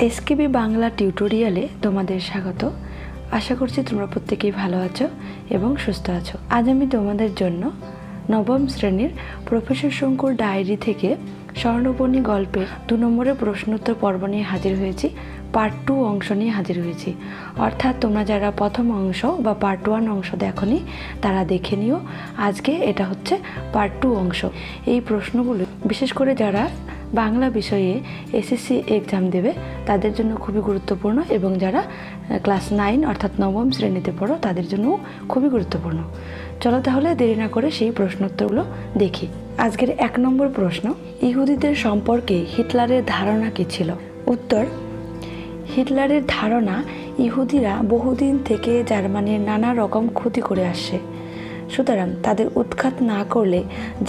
SKB Bangla টিউটোরিয়ালে তোমাদের স্বাগত। আশা করছি তোমরা প্রত্যেকেই ভালো আছো এবং সুস্থ আছো। আজ আমি তোমাদের জন্য নবম শ্রেণীর প্রফেসর শঙ্কুর ডায়েরি থেকে স্বর্ণপর্ণী গল্পের 2 নম্বরের প্রশ্নোত্তর পর্ব নিয়ে হাজির হয়েছি। পার্ট 2 অংশ নিয়ে হাজির হয়েছি। অর্থাৎ তোমরা যারা প্রথম অংশ বা পার্ট 1 অংশ দেখোনি তারা দেখে নিও। আজকে এটা হচ্ছে পার্ট 2 অংশ। এই প্রশ্নগুলো বিশেষ করে যারা বাংলা বিষয়ে এসএসসি এক্সাম দেবে তাদের জন্য খুবই গুরুত্বপূর্ণ, এবং যারা ক্লাস 9 অর্থাৎ নবম শ্রেণীতে পড়ো তাদের জন্যও খুবই গুরুত্বপূর্ণ। চলো তাহলে দেরি না করে সেই প্রশ্নোত্তরগুলো দেখি। আজকের 1 নম্বর প্রশ্ন, ইহুদিদের সম্পর্কে হিটলারের ধারণা কী ছিল? উত্তর, হিটলারের ধারণা ইহুদিরা বহুদিন থেকে জার্মানির নানা রকম ক্ষতি করে আসছে, সুতরাং তাদের উৎখাত না করলে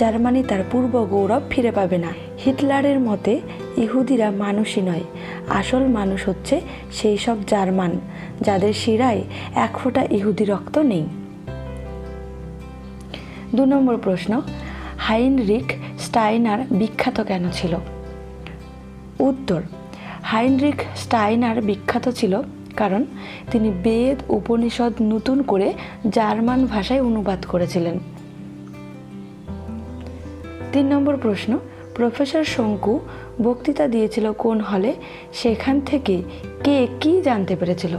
জার্মানি তার পূর্ব গৌরব ফিরে পাবে না। হিটলারের মতে ইহুদিরা মানুষই নয়, আসল মানুষ হচ্ছে সেই সব জার্মান যাদের শিরায় 1 ফোঁটা ইহুদি রক্ত নেই। 2 নম্বর প্রশ্ন, হাইনরিখ স্টাইনার বিখ্যাত কেন ছিল? উত্তর, হাইনরিখ স্টাইনার বিখ্যাত ছিল কারণ তিনি বেদ উপনিষদ নতুন করে জার্মান ভাষায় অনুবাদ করেছিলেন। 3 নম্বর প্রশ্ন, প্রফেসর শঙ্কু বক্তৃতা দিয়েছিল কোন হলে, সেখান থেকে কে কি জানতে পেরেছিল?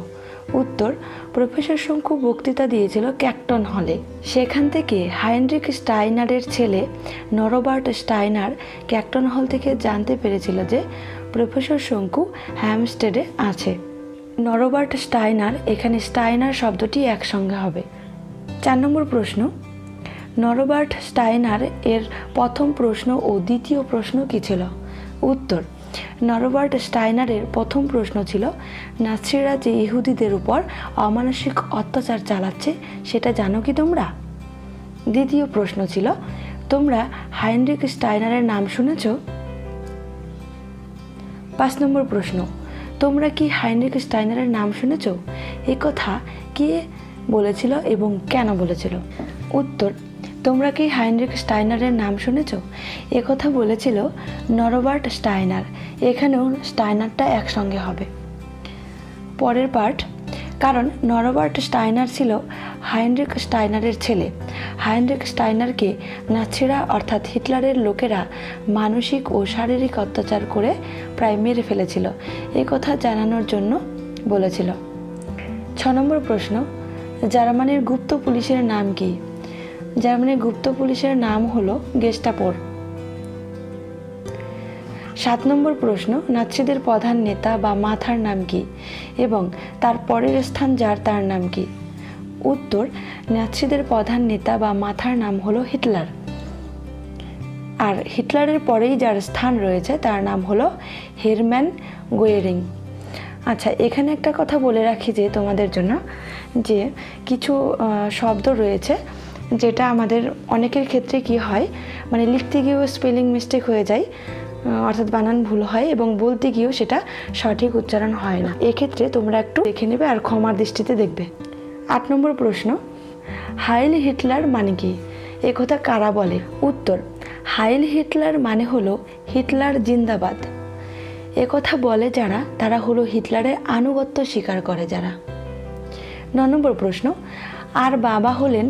উত্তর, প্রফেসর শঙ্কু বক্তৃতা দিয়েছিল ক্যাক্টন হলে। সেখান থেকে হাইনরিখ স্টাইনারের ছেলে নরবার্ট স্টাইনার ক্যাক্টন হল থেকে জানতে পেরেছিল যে প্রফেসর শঙ্কু হ্যামস্টেডে আছে। নরবার্ট স্টাইনার, এখানে স্টাইনার শব্দটি একসঙ্গে হবে। 4 নম্বর প্রশ্ন, নরবার্ট স্টাইনার এর প্রথম প্রশ্ন ও দ্বিতীয় প্রশ্ন কী ছিল? উত্তর, নরবার্ট স্টাইনারের প্রথম প্রশ্ন ছিল নাৎসিরা যে ইহুদিদের উপর অমানসিক অত্যাচার চালাচ্ছে সেটা জানো কি তোমরা? দ্বিতীয় প্রশ্ন ছিল তোমরা হাইনরিখ স্টাইনারের নাম শুনেছ? 5 নম্বর প্রশ্ন, তোমরা কি হাইনরিখ স্টাইনারের নাম শুনেছ? এই কথা কে বলেছিল এবং কেন বলেছিল? উত্তর, তোমরা কি হাইনরিখ স্টাইনারের নাম শুনেছ? কথা বলেছিল নরবার্ট স্টাইনার। এখানেও স্টাইনারটা একসঙ্গে হবে। পরের পার্ট, কারণ নরবার্ট স্টাইনার ছিল হাইনরিখ স্টাইনারের ছেলে। হাইনরিখ স্টাইনারকে নাৎসিরা অর্থাৎ হিটলারের লোকেরা মানসিক ও শারীরিক অত্যাচার করে প্রায় মেরে ফেলেছিল, কথা জানানোর জন্য বলেছিল। 6 নম্বর প্রশ্ন, জার্মানির গুপ্ত পুলিশের নাম কি? জার্মানির গুপ্ত পুলিশের নাম হলো গেস্টাপোর। 7 নম্বর প্রশ্ন, নাৎসিদের প্রধান নেতা বা মাথার নাম কি এবং তার পরের স্থান যার তার নাম কি? উত্তর, নাৎসিদের প্রধান নেতা বা মাথার নাম হলো হিটলার, আর হিটলারের পরেই যার স্থান রয়েছে তার নাম হলো হেরম্যান গোয়েরিং। আচ্ছা, এখানে একটা কথা বলে রাখি যে তোমাদের জন্য যে কিছু শব্দ রয়েছে যেটা আমাদের অনেকের ক্ষেত্রে কি হয়, মানে লিখতে গিয়েও স্পেলিং মিস্টেক হয়ে যায়, অর্থাৎ বানান ভুল হয়, এবং বলতে গিয়েও সেটা সঠিক উচ্চারণ হয় না। এক্ষেত্রে তোমরা একটু দেখে নেবে আর ক্ষমার দৃষ্টিতে দেখবে। 8 নম্বর প্রশ্ন, হাইল হিটলার মানে কি? কথা কারা বলে? উত্তর, হাইল হিটলার মানে হলো হিটলার জিন্দাবাদ। কথা বলে যারা, তারা হলো হিটলারের আনুগত্য স্বীকার করে যারা। 9 নম্বর প্রশ্ন, আর বাবা হলেন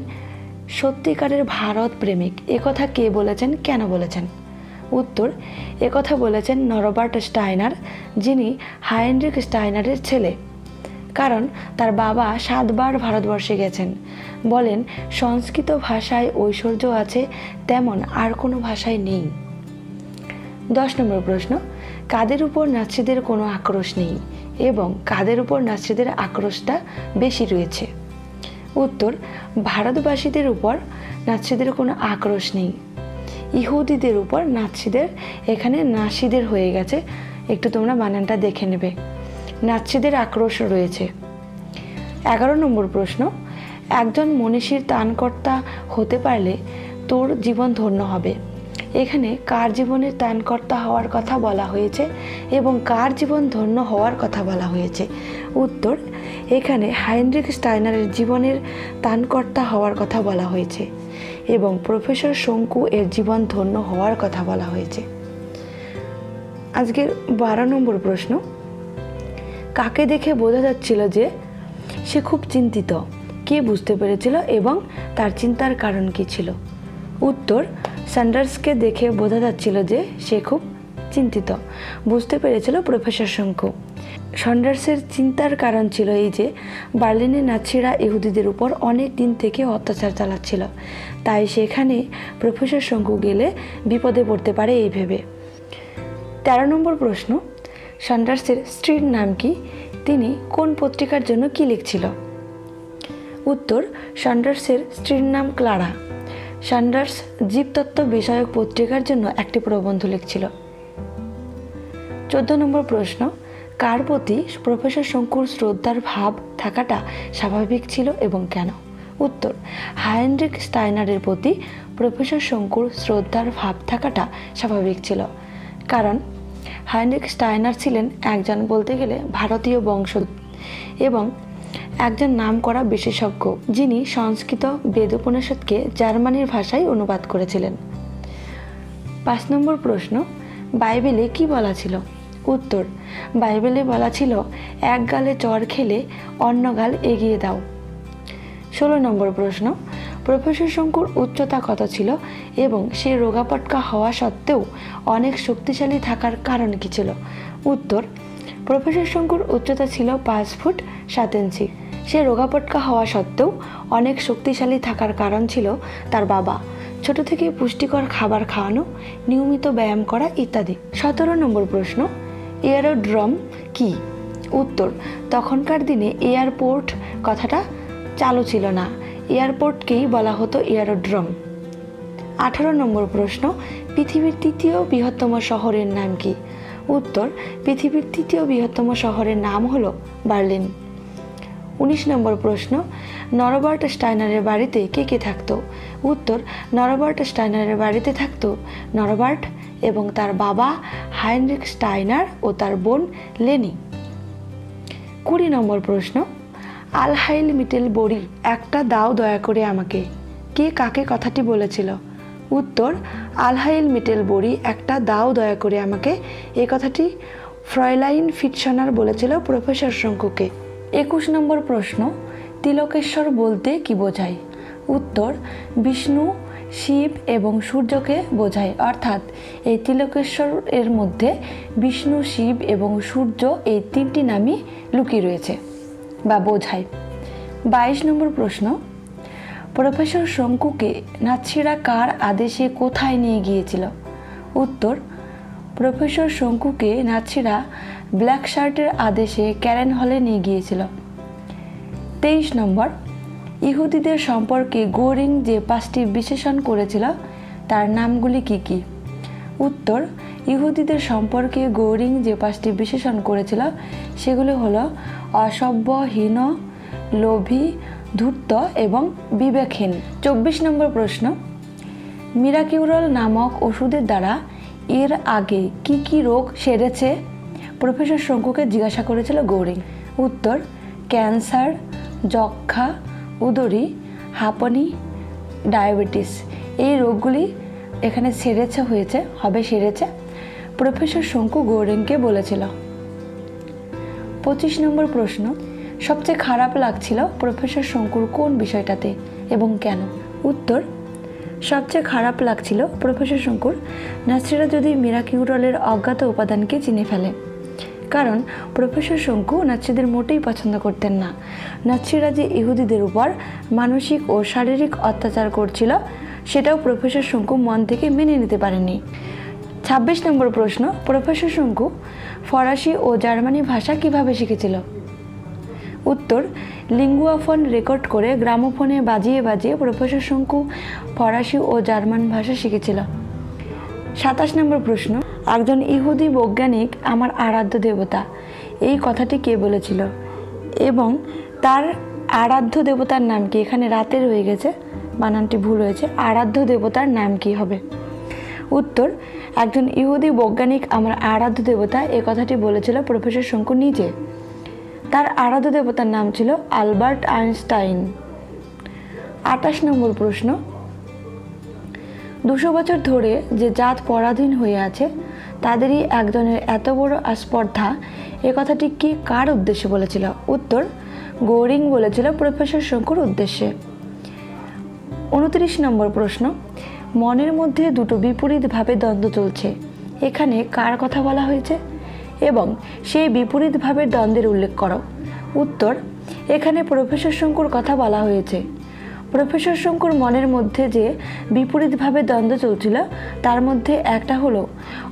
সত্যিকারের ভারত প্রেমিক। কথা কে বলেছেন, কেন বলেছেন? উত্তর, কথা বলেছেন নরবার্ট স্টাইনার, যিনি হাইনরিখ স্টাইনারের ছেলে, কারণ তার বাবা 7 বার ভারতবর্ষে গেছেন। বলেন সংস্কৃত ভাষায় ঐশ্বর্য আছে তেমন আর কোনো ভাষায় নেই। 10 নম্বর প্রশ্ন, কাদের উপর নাৎসিদের কোনো আক্রোশ নেই এবং কাদের উপর নাৎসিদের আক্রোশটা বেশি রয়েছে? উত্তর, ভারতবাসীদের উপর নাৎসিদের কোনো আক্রোশ নেই, ইহুদিদের উপর নাৎসিদের, এখানে নাৎসিদের হয়ে গেছে, একটু তোমরা বানানটা দেখে নেবে, নাৎসিদের আক্রোশ রয়েছে। 11 নম্বর প্রশ্ন, একজন মনীষীর ত্রাণকর্তা হতে পারলে তোর জীবন ধন্য হবে। এখানে কার জীবনের ত্রাণকর্তা হওয়ার কথা বলা হয়েছে এবং কার জীবন ধন্য হওয়ার কথা বলা হয়েছে? উত্তর, এখানে হাইনরিখ স্টাইনারের জীবনের ত্রাণকর্তা হওয়ার কথা বলা হয়েছে এবং প্রফেসর শঙ্কু এর জীবন ধন্য হওয়ার কথা বলা হয়েছে। আজকের 12 নম্বর প্রশ্ন, কাকে দেখে বোঝা যাচ্ছিল যে সে খুব চিন্তিত? কে বুঝতে পেরেছিল এবং তার চিন্তার কারণ কী ছিল? উত্তর, স্যান্ডার্সকে দেখে বোঝা যাচ্ছিল যে সে খুব চিন্তিত। বুঝতে পেরেছিল প্রফেসর শঙ্কু। স্যান্ডার্সের চিন্তার কারণ ছিল এই যে বার্লিনে নাৎসিরা ইহুদিদের উপর অনেক দিন থেকে অত্যাচার চালাচ্ছিল, তাই সেখানে প্রফেসর শঙ্কু গেলে বিপদে পড়তে পারে এই ভেবে। 13 নম্বর প্রশ্ন, স্যান্ডার্সের স্ত্রীর নাম কি? তিনি কোন পত্রিকার জন্য কি লিখছিল? উত্তর, স্যান্ডার্সের স্ত্রীর নাম ক্লারা। স্যান্ডার্স জীবতত্ত্ব বিষয়ক পত্রিকার জন্য একটি প্রবন্ধ লিখছিল। 14 নম্বর প্রশ্ন, কার প্রতি প্রফেসর শঙ্কুর শ্রদ্ধার ভাব থাকাটা স্বাভাবিক ছিল এবং কেন? উত্তর, হাইনরিখ স্টাইনারের প্রতি প্রফেসর শঙ্কুর শ্রদ্ধার ভাব থাকাটা স্বাভাবিক ছিল, কারণ হাইনরিখ স্টাইনার ছিলেন একজন বলতে গেলে ভারতীয় বংশোদ্ভূত এবং একজন নামকরা বিশেষজ্ঞ, যিনি সংস্কৃত বেদ উপনিষদকে জার্মানির ভাষায় অনুবাদ করেছিলেন। 5 নম্বর প্রশ্ন, বাইবেলে কি বলা ছিল? উত্তর, বাইবেলে বলা ছিল এক গালে চড় খেলে অন্য গাল এগিয়ে দাও। 16 নম্বর প্রশ্ন, প্রফেসর শঙ্কুর উচ্চতা কত ছিল এবং সে রোগাপটকা হওয়া সত্ত্বেও অনেক শক্তিশালী থাকার কারণ কী ছিল? উত্তর, প্রফেসর শঙ্কুর উচ্চতা ছিল 5 ফুট 7 ইঞ্চি। সে রোগাপটকা হওয়া সত্ত্বেও অনেক শক্তিশালী থাকার কারণ ছিল তার বাবা, ছোট থেকে পুষ্টিকর খাবার খাওয়ানো, নিয়মিত ব্যায়াম করা ইত্যাদি। 17 নম্বর প্রশ্ন, এয়ারোড্রোম কি? উত্তর, তখনকার দিনে এয়ারপোর্ট কথাটা চালু ছিল না, এয়ারপোর্টকেই বলা হতো এয়ারোড্রোম। 18 নম্বর প্রশ্ন, পৃথিবীর তৃতীয় বৃহত্তম শহরের নাম কি? উত্তর, পৃথিবীর তৃতীয় বৃহত্তম শহরের নাম হলো বার্লিন। 19 নম্বর প্রশ্ন, নরবার্ট স্টাইনারের বাড়িতে কে কে থাকতো? উত্তর, নরবার্ট স্টাইনারের বাড়িতে থাকতো নরবার্ট এবং তার বাবা হাইনরিখ স্টাইনার ও তার বোন লেনি। 20 নম্বর প্রশ্ন, আলহাইল মিটেল বড়ি একটা দাও দয়া করে আমাকে, কে কাকে কথাটি বলেছিল? উত্তর, আলহাইল মিটেল বড়ি একটা দাও দয়া করে আমাকে, এই কথাটি ফ্রয়লাইন ফিটসনার বলেছিল প্রফেসর শঙ্কুকে। 21 নম্বর প্রশ্ন, তিলকেশ্বর বলতে কি বোঝায়? উত্তর, বিষ্ণু, শিব এবং সূর্যকে বোঝায়, অর্থাৎ এই তিলকেশ্বর এর মধ্যে বিষ্ণু, শিব এবং সূর্য এই 3টি নামই লুকিয়ে রয়েছে বা বোঝায়। 22 নম্বর প্রশ্ন, প্রফেসর শঙ্কুকে নাৎসিরা কার আদেশে কোথায় নিয়ে গিয়েছিল? উত্তর, প্রফেসর শঙ্কুকে নাৎসিরা ব্ল্যাক শার্টের আদেশে ক্যারেন হলে নিয়ে গিয়েছিল। 23 নম্বর, ইহুদিদের সম্পর্কে গোরিং যে 5টি বিশেষণ করেছিল তার নামগুলি কি কি? উত্তর, ইহুদিদের সম্পর্কে গোরিং যে 5টি বিশেষণ করেছিল সেগুলি হলো অসভ্য, হীন, লোভী, ধূর্ত এবং বিবেকহীন। 24 নম্বর প্রশ্ন, মিরাকিউরল নামক ওষুধের দ্বারা এর আগে কি কি রোগ সেরেছে প্রফেসর শঙ্কুকে জিজ্ঞাসা করেছিল গোরিং? উত্তর, ক্যান্সার, যক্ষা, উদরী, হাঁপানি, ডায়াবেটিস, এই রোগগুলি এখানে সেরেছে প্রফেসর শঙ্কু গোরিংকে বলেছিল। 25 নম্বর প্রশ্ন, সবচেয়ে খারাপ লাগছিল প্রফেসর শঙ্কুর কোন বিষয়টাতে এবং কেন? উত্তর, সবচেয়ে খারাপ লাগছিল প্রফেসর শঙ্কুর নাৎসিরা যদি মিরাকিউরলের অজ্ঞাত উপাদানকে চিনে ফেলে, কারণ প্রফেসর শঙ্কু নাৎসিদের মোটেই পছন্দ করতেন না। নাৎসিরা যে ইহুদিদের উপর মানসিক ও শারীরিক অত্যাচার করছিল সেটাও প্রফেসর শঙ্কু মন থেকে মেনে নিতে পারেননি। 26 নম্বর প্রশ্ন, প্রফেসর শঙ্কু ফরাসি ও জার্মানি ভাষা কিভাবে শিখেছিল? উত্তর, লিঙ্গুয়াফোন রেকর্ড করে গ্রামোফোনে বাজিয়ে বাজিয়ে প্রফেসর শঙ্কু ফরাসি ও জার্মান ভাষা শিখেছিল। 27 নম্বর প্রশ্ন, একজন ইহুদি বৈজ্ঞানিক আমার আরাধ্য দেবতা, এই কথাটি কে বলেছিল এবং তার আরাধ্য দেবতার নাম কি? এখানে রাতের হয়ে গেছে, বানানটি ভুল হয়েছে, আরাধ্য দেবতার নাম কি হবে? উত্তর, একজন ইহুদি বৈজ্ঞানিক আমার আরাধ্য দেবতা, এই কথাটি বলেছিল প্রফেসর শঙ্কু নিজে। তার আরাধ্য দেবতার নাম ছিল আলবার্ট আইনস্টাইন। 28 নম্বর প্রশ্ন, 200 বছর ধরে যে জাত পরাধীন হয়ে আছে তাদেরই একজনের এত বড় আস্পর্ধা, এ কথাটি কি কার উদ্দেশ্যে বলেছিল? উত্তর, গোরিং বলেছিল প্রফেসর শঙ্কুর উদ্দেশ্যে। 29 নম্বর প্রশ্ন, মনের মধ্যে দুটো বিপরীতভাবে দ্বন্দ্ব চলছে, এখানে কার কথা বলা হয়েছে এবং সেই বিপরীতভাবে দ্বন্দ্বের উল্লেখ করো। উত্তর, এখানে প্রফেসর শঙ্কুর কথা বলা হয়েছে। প্রফেসর শঙ্কুর মনের মধ্যে যে বিপরীতভাবে দ্বন্দ্ব চলছিল তার মধ্যে একটা হলো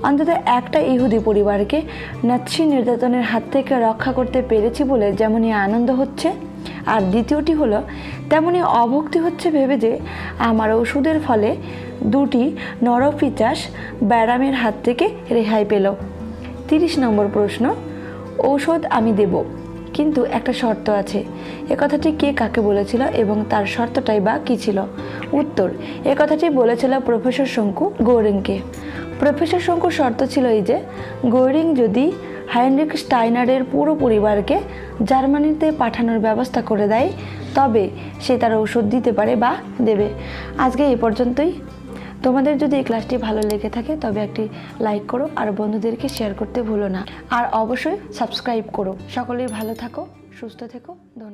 অন্তত একটা ইহুদি পরিবারকে নাৎসি নির্যাতনের হাত থেকে রক্ষা করতে পেরেছি বলে যেমনই আনন্দ হচ্ছে, আর দ্বিতীয়টি হলো তেমনই অভক্তি হচ্ছে ভেবে যে আমার ওষুধের ফলে দুটি নরপিচাস ব্যারামের হাত থেকে রেহাই পেল। 30 নম্বর প্রশ্ন, ঔষধ আমি দেব কিন্তু একটা শর্ত আছে, এ কথাটি কে কাকে বলেছিল এবং তার শর্তটাই বা কী ছিল? উত্তর, এ কথাটি বলেছিল প্রফেসর শঙ্কু গোরিংকে। প্রফেসর শঙ্কুর শর্ত ছিল এই যে গোরিং যদি হাইনরিক স্টাইনারের পুরো পরিবারকে জার্মানিতে পাঠানোর ব্যবস্থা করে দেয় তবে সে তার ঔষধ দিতে পারে বা দেবে। আজকে এই পর্যন্তই। তোমাদের যদি এই ক্লাসটি ভালো লেগে থাকে তবে একটি লাইক করো আর বন্ধুদেরকে শেয়ার করতে ভুলো না, আর অবশ্যই সাবস্ক্রাইব করো। সকলেই ভালো থাকো, সুস্থ থেকো, ধন্যবাদ।